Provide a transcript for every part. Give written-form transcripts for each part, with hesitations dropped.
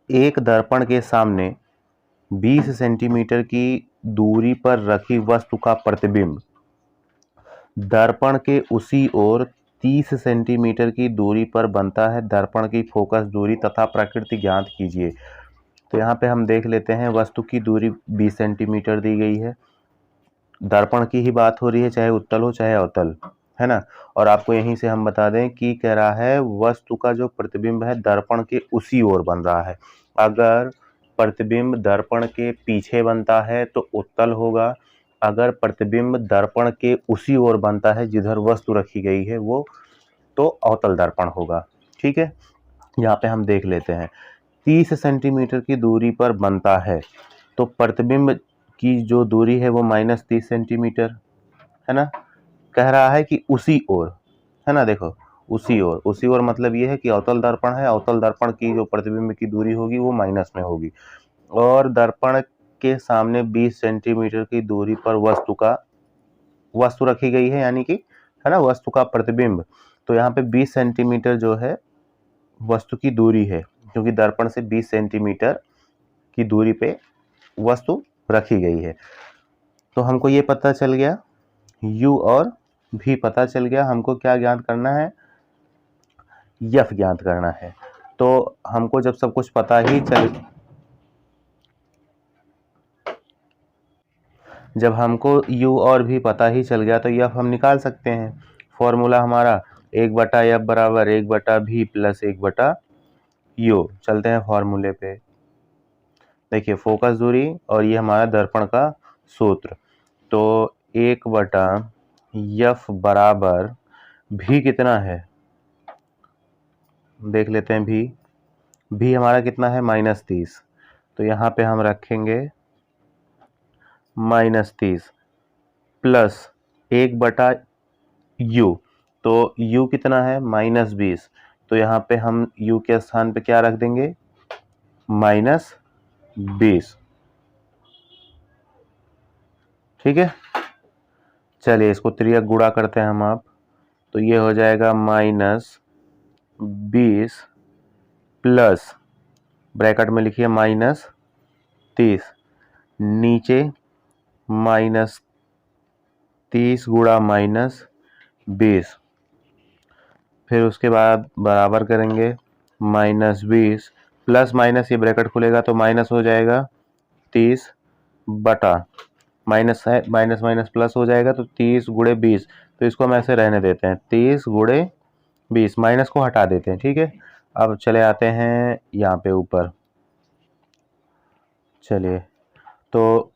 एक दर्पण के सामने 20 सेंटीमीटर की दूरी पर रखी वस्तु का प्रतिबिंब दर्पण के उसी ओर 30 सेंटीमीटर की दूरी पर बनता है। दर्पण की फोकस दूरी तथा प्रकृति ज्ञात कीजिए। तो यहाँ पे हम देख लेते हैं, वस्तु की दूरी 20 सेंटीमीटर दी गई है। दर्पण की ही बात हो रही है, चाहे उत्तल हो चाहे अवतल, है ना। और आपको यहीं से हम बता दें कि कह रहा है वस्तु का जो प्रतिबिंब है दर्पण के उसी ओर बन रहा है। अगर प्रतिबिंब दर्पण के पीछे बनता है तो उत्तल होगा। अगर प्रतिबिंब दर्पण के उसी ओर बनता है जिधर वस्तु रखी गई है वो तो अवतल दर्पण होगा। ठीक है, यहाँ पे हम देख लेते हैं 30 सेंटीमीटर की दूरी पर बनता है तो प्रतिबिंब की जो दूरी है वो -30 सेंटीमीटर, है ना। कह रहा है कि उसी ओर, है ना। देखो उसी ओर मतलब ये है कि अवतल दर्पण है, अवतल दर्पण की जो प्रतिबिंब की दूरी होगी वो माइनस में होगी। और दर्पण के सामने 20 सेंटीमीटर की दूरी पर वस्तु रखी गई है, यानी कि, है ना, वस्तु का प्रतिबिंब। तो यहाँ पे 20 सेंटीमीटर जो है वस्तु की दूरी है, क्योंकि दर्पण से 20 सेंटीमीटर की दूरी पे वस्तु रखी गई है। तो हमको ये पता चल गया, U और V पता चल गया। हमको क्या ज्ञात करना है, F ज्ञात करना है। तो हमको जब सब कुछ पता ही चल जब हमको U और V पता ही चल गया तो F हम निकाल सकते हैं। फॉर्मूला हमारा 1/F बराबर 1/V प्लस 1/U। चलते हैं फॉर्मूले पे। देखिए फोकस दूरी और ये हमारा दर्पण का सूत्र। तो 1/F बराबर V कितना है, देख लेते हैं। V हमारा कितना है, -30। तो यहाँ पे हम रखेंगे -30 प्लस 1/U। तो U कितना है, -20। तो यहाँ पे हम U के स्थान पे क्या रख देंगे, -20। ठीक है, चलिए इसको त्रियक गुणा करते हैं हम आप। तो ये हो जाएगा -20 प्लस, ब्रैकेट में लिखिए -30, नीचे -30 गुणा -20, फिर उसके बाद बराबर करेंगे -20 प्लस माइनस, ये ब्रैकेट खुलेगा तो माइनस हो जाएगा 30 बटा, माइनस है, माइनस माइनस प्लस हो जाएगा तो 30 गुणे 20। तो इसको हम ऐसे रहने देते हैं, 30 गुणे 20, माइनस को हटा देते हैं। ठीक है, अब चले आते हैं यहाँ पे ऊपर। चलिए तो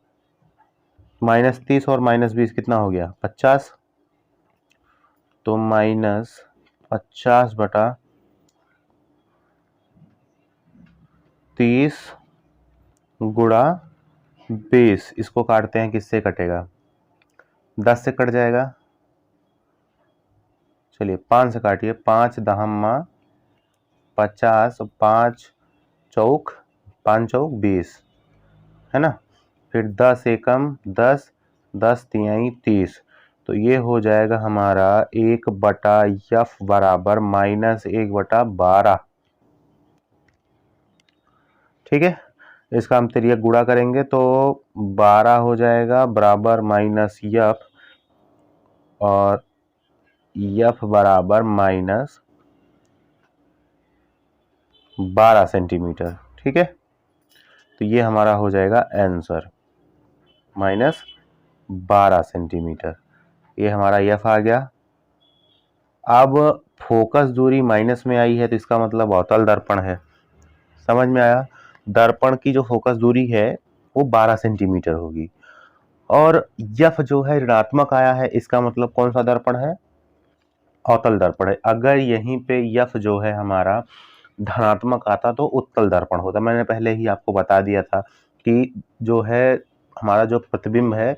-30 और -20 कितना हो गया, 50। तो -50 बटा 30 गुणा 20, इसको काटते हैं, किससे कटेगा, 10 से कट जाएगा। चलिए 5 से काटिए, 5 दहम्मा 50, 5 चौक 20, है ना। फिर 10 एकम 10, 10 तिहाई 30। तो ये हो जाएगा हमारा 1/F बराबर -1/12। ठीक है, इसका हम त्रियक गुणा करेंगे तो 12 हो जाएगा बराबर -F, और F बराबर -12 सेंटीमीटर। ठीक है, तो ये हमारा हो जाएगा आंसर, -12 सेंटीमीटर। ये हमारा F आ गया। अब फोकस दूरी माइनस में आई है तो इसका मतलब अवतल दर्पण है। समझ में आया, दर्पण की जो फोकस दूरी है वो 12 सेंटीमीटर होगी, और F जो है ऋणात्मक आया है, इसका मतलब कौन सा दर्पण है, अवतल दर्पण है। अगर यहीं पे F जो है हमारा धनात्मक आता तो उत्तल दर्पण होता। मैंने पहले ही आपको बता दिया था कि जो है हमारा जो प्रतिबिंब है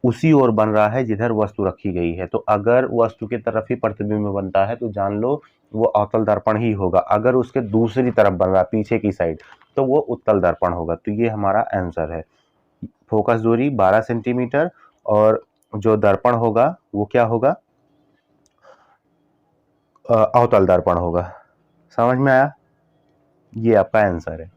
उसी ओर बन रहा है जिधर वस्तु रखी गई है। तो अगर वस्तु की तरफ ही प्रतिबिंब बनता है तो जान लो वो अवतल दर्पण ही होगा। अगर उसके दूसरी तरफ बन रहा, पीछे की साइड, तो वो उत्तल दर्पण होगा। तो ये हमारा आंसर है। फोकस दूरी 12 सेंटीमीटर और जो दर्पण होगा वो क्या होगा, अवतल दर्पण होगा। समझ में आया, ये आपका आंसर है।